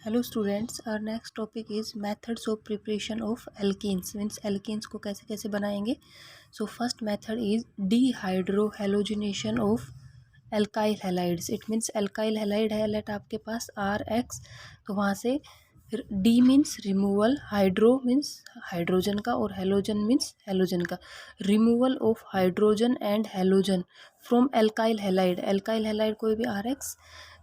Hello students, our next topic is methods of preparation of alkenes. Means alkenes को कैसे कैसे बनाएंगे। So first method is dehydrohalogenation of alkyl halides. It means alkyl halide है let आपके पास RX, तो वहाँ से फिर de means removal, hydro means hydrogen का और हेलोजन मीन्स हेलोजन का। Removal of hydrogen and halogen from alkyl halide. Alkyl halide कोई भी RX,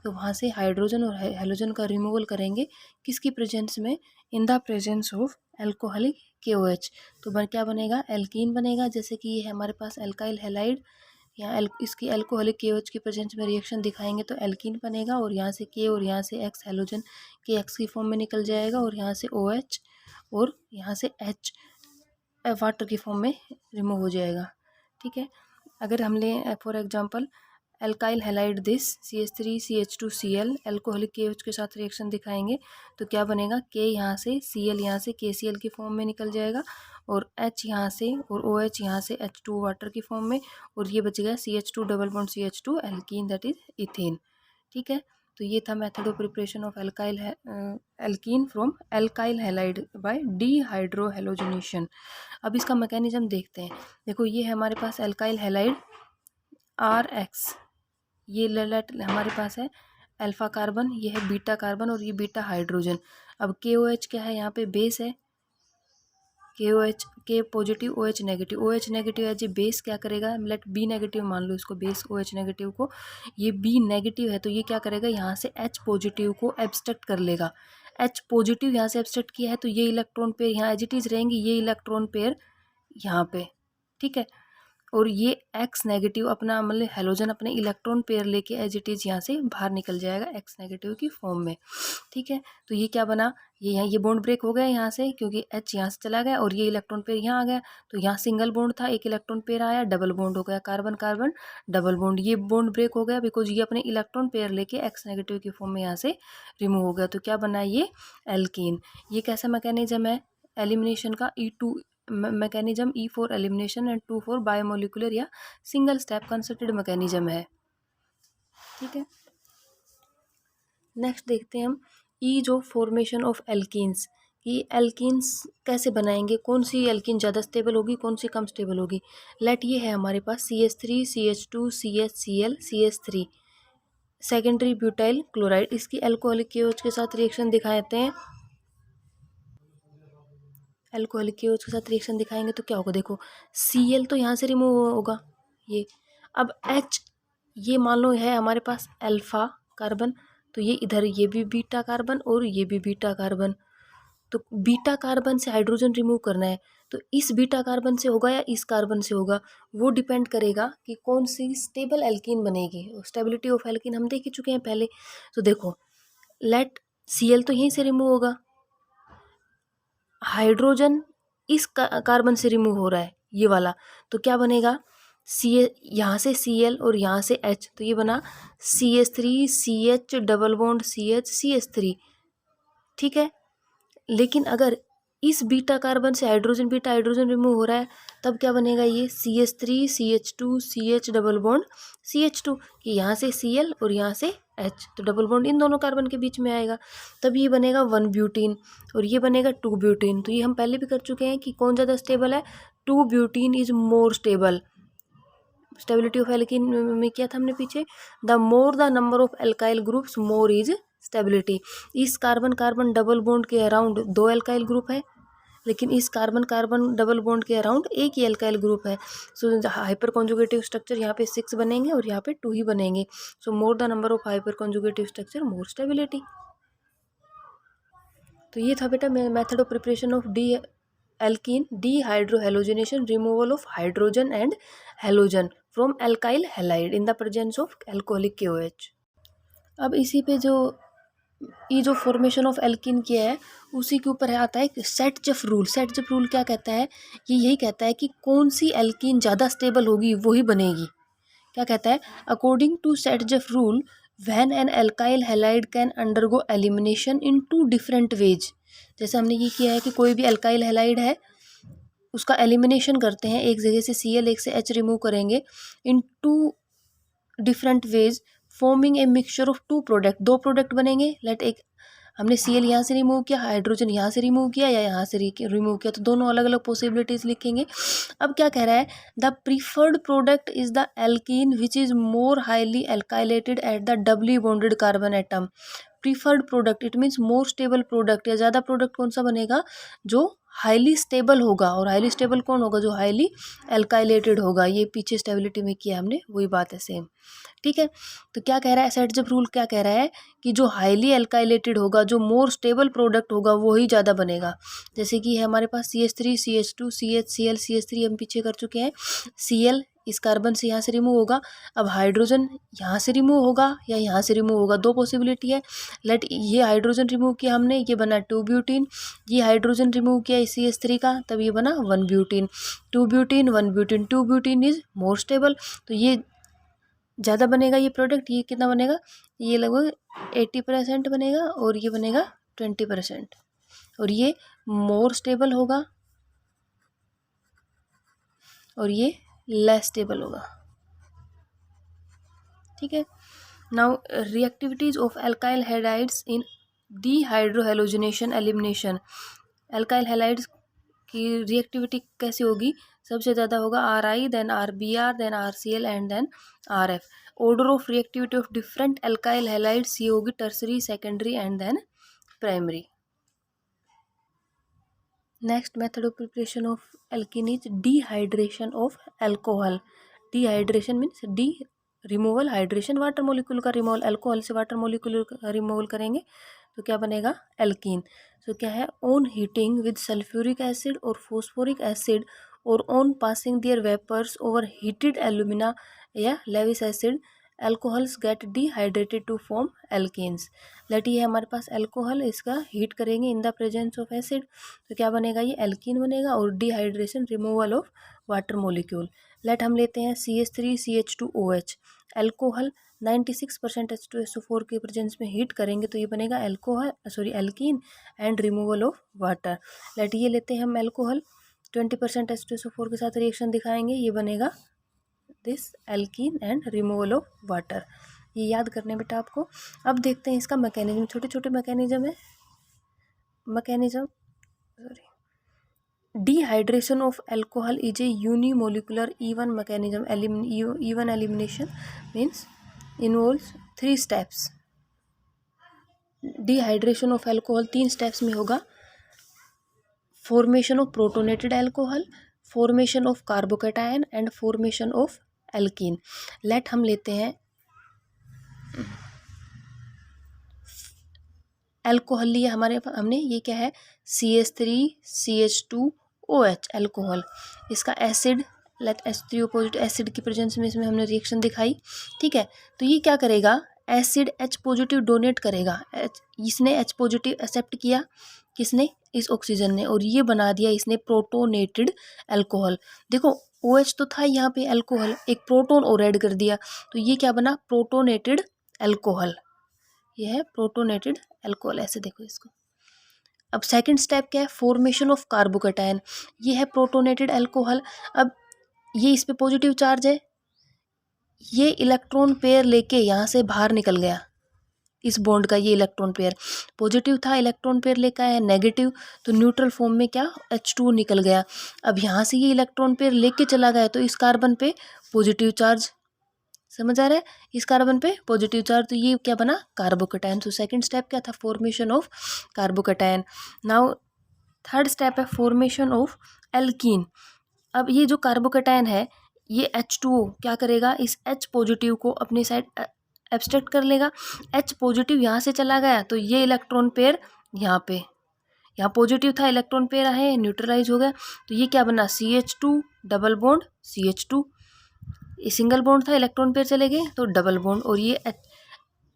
तो वहाँ से हाइड्रोजन और हेलोजन का रिमूवल करेंगे किसकी प्रेजेंस में, इन the presence of alcoholic KOH। तो क्या बनेगा, एल्कीन बनेगा। जैसे कि ये है हमारे पास एल्काइल हैलाइड, यहाँ इसकी एल्कोहलिक KOH की प्रेजेंस में रिएक्शन दिखाएंगे तो एल्कीन बनेगा, और यहाँ से K और यहाँ से X हेलोजन के X की फॉर्म में निकल जाएगा, और यहाँ से OH और यहाँ से H वाटर की फॉर्म में रिमूव हो जाएगा। ठीक है, अगर हम लें for example alkyl halide this CH3CH2Cl, alcoholic KOH के साथ रिएक्शन दिखाएंगे तो क्या बनेगा, K यहाँ से Cl यहाँ से KCl की फॉर्म में निकल जाएगा, और H यहाँ से और OH यहाँ से H2 वाटर की फॉर्म में, और ये बच गया CH2 double bond CH2 alkene, that is ethane. ठीक है, तो ये था method of preparation of alkene from alkyl halide by dehydrohalogenation. अब इसका मैकेनिज्म देखते हैं। देखो, ये है हमारे पास एल्काइल हैलाइड RX, ये लेट हमारे पास है अल्फा कार्बन, ये है बीटा कार्बन और ये बीटा हाइड्रोजन। अब KOH क्या है, यहाँ पे बेस है, KOH K positive OH negative, OH negative as a base क्या करेगा, लेट B नेगेटिव मान लो इसको बेस OH नेगेटिव को, ये B नेगेटिव है तो ये क्या करेगा, यहाँ से H पॉजिटिव को एब्स्ट्रैक्ट कर लेगा। H पॉजिटिव यहाँ से एब्स्ट्रैक्ट किया है तो ये इलेक्ट्रॉन पेयर यहाँ एज इट इज रहेंगी, ये इलेक्ट्रॉन पेयर यहाँ पे। ठीक है, और ये X नेगेटिव अपना मतलब हेलोजन अपने इलेक्ट्रॉन पेयर लेके एज इट इज यहाँ से बाहर निकल जाएगा X नेगेटिव की फॉर्म में। ठीक है, तो ये क्या बना, ये यहाँ ये बॉन्ड ब्रेक हो गया यहाँ से, क्योंकि H यहाँ से चला गया और ये इलेक्ट्रॉन पेयर यहाँ आ गया, तो यहाँ सिंगल बॉन्ड था, एक इलेक्ट्रॉन पेयर आया, डबल बॉन्ड हो गया, कार्बन कार्बन डबल बॉन्ड, ये बॉन्ड ब्रेक हो गया बिकॉज ये अपने इलेक्ट्रॉन पेयर लेके X नेगेटिव की फॉर्म में यहाँ से रिमूव हो गया। तो क्या बना ये एल्कीन। ये कैसा मैकेनिज्म है एलिमिनेशन का, E2 mechanism, E for elimination and 2 for bimolecular या सिंगल स्टेप कंसर्टेड मैकेनिज्म है। ठीक है, नेक्स्ट देखते हैं हम ease of formation of alkenes, कि एल्कीन्स कैसे बनाएंगे, कौन सी एल्कीन ज़्यादा स्टेबल होगी, कौन सी कम स्टेबल होगी। लेट ये है हमारे पास CH3 CH2 CHCl CH3 secondary butyl chloride, इसकी एल्कोहलिक KOH के साथ रिएक्शन दिखाते हैं। एल्कोहलिक KOH के साथ रिएक्शन दिखाएंगे तो क्या होगा, देखो Cl तो यहाँ से रिमूव होगा ये। अब H, ये मान लो है हमारे पास अल्फा कार्बन, तो ये इधर ये भी बीटा कार्बन और ये भी बीटा कार्बन, तो बीटा कार्बन से हाइड्रोजन रिमूव करना है, तो इस बीटा कार्बन से होगा या इस कार्बन से होगा, वो डिपेंड करेगा कि कौन सी स्टेबल एल्कीन बनेगी। स्टेबिलिटी ऑफ एल्कीन हम देख ही चुके हैं पहले। तो देखो, लेट Cl तो यहीं से रिमूव होगा, हाइड्रोजन इस कार्बन से रिमूव हो रहा है ये वाला, तो क्या बनेगा, यहाँ से Cl और यहाँ से H, तो ये बना CH3 CH double bond CH CH3। ठीक है, लेकिन अगर इस बीटा कार्बन से बीटा हाइड्रोजन रिमूव हो रहा है तब क्या बनेगा, ये CH3 CH2 CH double bond CH2, कि यहाँ से Cl और यहाँ से H, तो डबल बॉन्ड इन दोनों कार्बन के बीच में आएगा, तब ये बनेगा 1 ब्यूटीन और ये बनेगा 2 ब्यूटीन। तो ये हम पहले भी कर चुके हैं कि कौन ज़्यादा स्टेबल है, 2 butene is more stable. Stability of alkene में किया था हमने पीछे, the more the number of alkyl groups more is stability. इस कार्बन कार्बन डबल बॉन्ड के अराउंड 2 एल्काइल ग्रुप है, लेकिन इस कार्बन कार्बन डबल बॉन्ड के अराउंड एक ही एल्काइल ग्रुप है। सो हाइपर कॉन्जुगेटिव स्ट्रक्चर यहाँ पे 6 बनेंगे और यहाँ पे 2 ही बनेंगे। So more the number of hyper conjugative structure more stability. तो ये था बेटा method of preparation of alkene dehydrohalogenation, removal of hydrogen and halogen from alkyl halide in the presence of alcoholic KOH। अब इसी पे जो ये जो फॉर्मेशन ऑफ एल्कीन किया है उसी के ऊपर आता है सेट-जेफ रूल। सेट-जेफ रूल क्या कहता है, ये यही कहता है कि कौन सी एल्कीन ज़्यादा स्टेबल होगी वही बनेगी। क्या कहता है, according to Saytzeff rule when an alkyl halide can undergo elimination in 2 different ways. जैसे हमने ये किया है कि कोई भी एल्काइल हैलाइड है उसका एलिमिनेशन करते हैं, एक जगह से Cl एक से H रिमूव करेंगे इन 2 different veg forming a mixture of 2 product, 2 product बनेंगे। लेट एक हमने Cl यहाँ से रिमूव किया, हाइड्रोजन यहाँ से रिमूव किया या यहाँ से रिमूव किया, तो दोनों अलग अलग पॉसिबिलिटीज़ लिखेंगे। अब क्या कह रहा है, the preferred product is the alkene which is more highly alkylated at the doubly bonded carbon atom. Preferred product it means more stable product, या ज़्यादा प्रोडक्ट कौन सा बनेगा, जो हाईली स्टेबल होगा। और हाईली स्टेबल कौन होगा, जो हाईली एल्काइलेटेड होगा। ये पीछे स्टेबिलिटी में किया हमने, वही बात है सेम, ठीक है। तो क्या कह रहा है सेटजप रूल, क्या कह रहा है कि जो हाईली एल्काइलेटेड होगा, जो मोर स्टेबल प्रोडक्ट होगा, वही ज़्यादा बनेगा। जैसे कि है हमारे पास CH3 CH2 CH Cl CH3 हम पीछे कर चुके हैं। Cl इस कार्बन से यहाँ से रिमूव होगा, अब हाइड्रोजन यहाँ से रिमूव होगा या यहाँ से रिमूव होगा, दो पॉसिबिलिटी है। लेट ये हाइड्रोजन रिमूव किया हमने, ये बना 2 ब्यूटीन, ये हाइड्रोजन रिमूव किया CH3 का, तब ये बना 1 butene. 2 butene 1 butene, 2 butene is more stable, तो ये ज़्यादा बनेगा ये प्रोडक्ट। ये कितना बनेगा, ये लगभग 80% बनेगा और ये बनेगा 20%, और ये मोर स्टेबल होगा और ये लेस स्टेबल होगा, ठीक है। Now reactivities of alkyl halides in dehydrohalogenation elimination. Alkyl halides की रिएक्टिविटी कैसी होगी, सबसे ज़्यादा होगा RI, then RBr, then RCl and then RF। Order of reactivity of different alkyl halides ये होगी tertiary, secondary and then primary. Next method of preparation of alkene is dehydration of alcohol. Dehydration means de removal, hydration water molecule का removal, alcohol से water molecule का removal करेंगे तो क्या बनेगा, alkene. तो क्या है, on heating with sulphuric acid और फॉस्फोरिक एसिड और on passing their vapours over heated alumina या Lewis acid, alcohols get dehydrated to form alkenes. Let ये है हमारे पास एल्कोहल, इसका हीट करेंगे in the presence of acid, तो क्या बनेगा, ये एल्कीन बनेगा। और dehydration removal of water molecule. Let हम लेते हैं CH3 CH2OH, एल्कोहल 96% H2SO4 के प्रेजेंस में हीट करेंगे तो ये बनेगा alkene and removal of water. Let ये लेते हैं हम एल्कोहल, 20% H2SO4 के साथ रिएक्शन दिखाएंगे, ये बनेगा this alkene and removal of water. ये याद करने बेटा आपको। अब देखते हैं इसका मैकेनिज्म, छोटे छोटे मैकेनिज्म है। Dehydration of alcohol is a unimolecular even mechanism. Even elimination means involves 3 steps. Dehydration of alcohol 3 steps में होगा, formation of protonated alcohol, formation of carbocation and formation of alkene. Let हम लेते हैं alcohol लिया हमने, ये क्या है, CH3 CH2OH एल्कोहल। इसका acid let H3O positive acid की प्रेजेंस में इसमें हमने रिएक्शन दिखाई, ठीक है। तो ये क्या करेगा, एसिड H पॉजिटिव डोनेट करेगा, इसने H पॉजिटिव एक्सेप्ट किया, किसने, इस ऑक्सीजन ने, और ये बना दिया इसने प्रोटोनेटेड एल्कोहल। देखो OH तो था यहाँ पे एल्कोहल, एक प्रोटोन और ऐड कर दिया, तो ये क्या बना, प्रोटोनेटेड एल्कोहल। ये है प्रोटोनेटेड एल्कोहल, ऐसे देखो इसको। अब सेकंड स्टेप क्या है, फॉर्मेशन ऑफ कार्बोकेटायन। ये है प्रोटोनेटेड एल्कोहल, अब ये इस पे पॉजिटिव चार्ज है, ये इलेक्ट्रॉन पेयर लेके यहाँ से बाहर निकल गया, इस बॉन्ड का ये इलेक्ट्रॉन पेयर पॉजिटिव था, इलेक्ट्रॉन पेयर लेकर आया नेगेटिव, तो न्यूट्रल फॉर्म में क्या H2 निकल गया। अब यहाँ से ये इलेक्ट्रॉन पेयर लेके चला गया, तो इस कार्बन पे पॉजिटिव चार्ज, समझ आ रहा है, इस कार्बन पे पॉजिटिव चार्ज, तो ये क्या बना, कार्बोकेटायन। तो सेकंड स्टेप क्या था, formation of carbocation. Now third step है फॉर्मेशन ऑफ एल्कीन। अब ये जो कार्बोकेटायन है, ये H2O क्या करेगा, इस H पॉजिटिव को अपनी साइड एब्स्ट्रैक्ट कर लेगा। H पॉजिटिव यहाँ से चला गया, तो ये इलेक्ट्रॉन पेयर यहाँ पे, यहाँ पॉजिटिव था, इलेक्ट्रॉन पेयर है, न्यूट्रलाइज हो गया, तो ये क्या बना, CH2 डबल बॉन्ड CH2, ये सिंगल बॉन्ड था, इलेक्ट्रॉन पेयर चले गए तो डबल बॉन्ड, और ये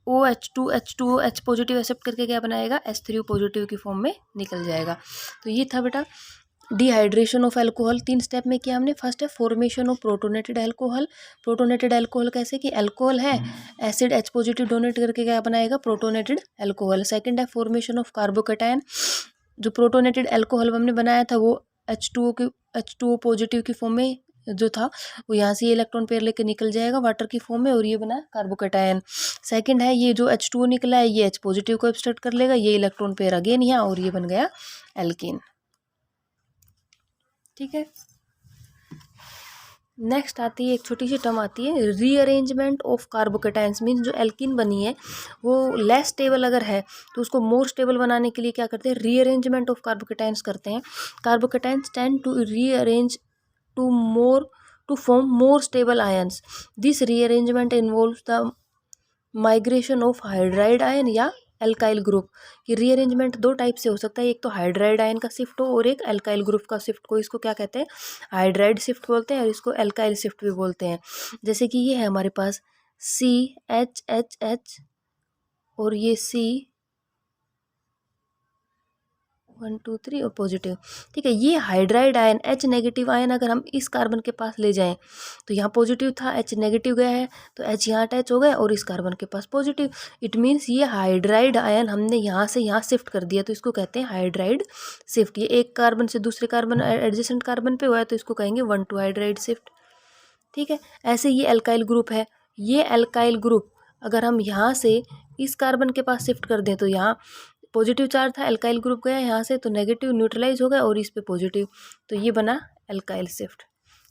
OH2 H2O H positive accept करके क्या बनाएगा, H3O पॉजिटिव की फॉर्म में निकल जाएगा। तो ये था बेटा डिहाइड्रेशन ऑफ एल्कोहल, 3 स्टेप में किया हमने। फर्स्ट है formation of protonated alcohol. Protonated alcohol कैसे, कि एल्कोहल है, एसिड H पॉजिटिव डोनेट करके क्या बनाएगा, प्रोटोनेटेड एल्कोहल। सेकंड है फॉर्मेशन ऑफ कार्बोकेटायन, जो प्रोटोनेटेड एल्कोहल हमने बनाया था वो H2O पॉजिटिव की फॉर्म में जो था वो यहाँ से ये इलेक्ट्रॉन पेयर लेके निकल जाएगा वाटर की फॉर्म में और ये बना कार्बोकेटायन। सेकंड है ये जो H2O निकला है ये H पॉजिटिव को एब्स्ट्रैक्ट कर लेगा, ये इलेक्ट्रॉन पेयर अगेन यहाँ और ये बन गया एल्कीन। ठीक है, नेक्स्ट आती है एक छोटी सी टर्म आती है रीअरेंजमेंट ऑफ कार्बोकेटायंस। मीन्स जो एल्कीन बनी है वो लेस स्टेबल अगर है तो उसको मोर स्टेबल बनाने के लिए क्या करते हैं, रीअरेंजमेंट ऑफ कार्बोकेटायंस करते हैं। Carbocations tend to rearrange to form more stable ions. This rearrangement involves the migration of hydride ion या एल्काइल ग्रुप। कि रीअरेंजमेंट दो टाइप से हो सकता है, एक तो हाइड्राइड आयन का शिफ्ट हो और एक एल्काइल ग्रुप का शिफ्ट को। इसको क्या कहते हैं, हाइड्राइड शिफ्ट बोलते हैं और इसको एल्काइल शिफ्ट भी बोलते हैं। जैसे कि ये है हमारे पास CHHH और ये C 1 2 3 और पॉजिटिव। ठीक है, ये hydride ion H negative ion अगर हम इस कार्बन के पास ले जाएं तो यहाँ पॉजिटिव था, H नेगेटिव गया है तो H यहाँ अटैच हो गया और इस कार्बन के पास पॉजिटिव। इट मीन्स ये हाइड्राइड आयन हमने यहाँ से यहाँ शिफ्ट कर दिया तो इसको कहते हैं हाइड्राइड शिफ्ट। ये एक कार्बन से दूसरे कार्बन एडजेसेंट कार्बन पे हुआ है तो इसको कहेंगे 1 2 हाइड्राइड शिफ्ट। ठीक है, ऐसे ये एल्काइल ग्रुप है। ये एल्काइल ग्रुप अगर हम यहाँ से इस कार्बन के पास शिफ्ट कर दें तो यहाँ पॉजिटिव चार्ज था, एल्काइल ग्रुप गया यहाँ से तो नेगेटिव न्यूट्रलाइज हो गया और इस पे पॉजिटिव, तो ये बना एल्काइल शिफ्ट।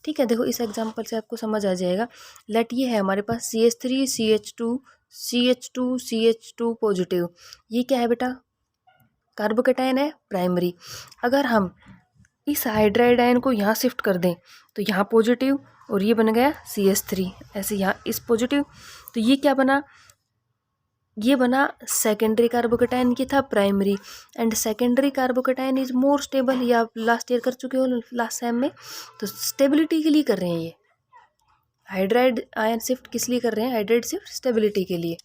ठीक है, देखो इस एग्जांपल से आपको समझ आ जाएगा। लेट ये है हमारे पास CH3 CH2 CH2 CH2 positive. ये क्या है बेटा, कार्बोकेटायन है प्राइमरी। अगर हम इस हाइड्राइड आयन को यहाँ शिफ्ट कर दें तो यहाँ पॉजिटिव और ये बन गया CH3, ऐसे यहाँ इस पॉजिटिव, तो ये क्या बना, ये बना सेकेंडरी कार्बोकेटायन, की था primary. And secondary carbocation is more stable, ये आप लास्ट ईयर कर चुके हो लास्ट सेम में। तो स्टेबिलिटी के लिए कर रहे हैं ये हाइड्राइड आयन शिफ्ट, किस लिए कर रहे हैं, हाइड्राइड शिफ्ट स्टेबिलिटी के लिए।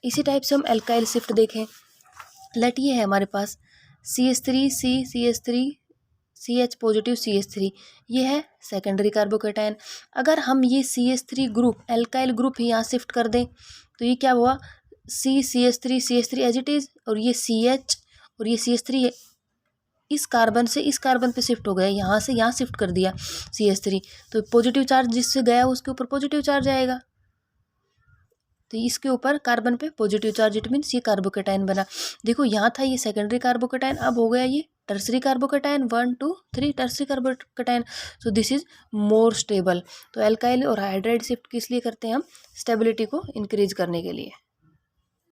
इसी टाइप से हम एल्काइल शिफ्ट देखें। लेट ये है हमारे पास CH3 CH3 CH positive CH3, ये है सेकेंडरी कार्बोकेटायन। अगर हम ये CH3 ग्रुप एल्काइल ग्रुप ही यहाँ शिफ्ट कर दें तो ये क्या हुआ, CH3 एज इट इज़ और ये CH और ये CH3 इस कार्बन से इस कार्बन पे शिफ्ट हो गया, यहाँ से यहाँ शिफ्ट कर दिया CH3, तो पॉजिटिव चार्ज जिससे गया उसके ऊपर पॉजिटिव चार्ज आएगा, तो इसके ऊपर कार्बन पे पॉजिटिव चार्ज, इट मीन्स ये कार्बोकेटायन बना। देखो यहाँ था ये सेकेंडरी कार्बोकेटायन, अब हो गया ये tertiary carbocation 1 2 3 tertiary carbocation. So this is more stable. तो एल्काइल और हाइड्राइड शिफ्ट किस लिए करते हैं हम, स्टेबिलिटी को इंक्रीज करने के लिए।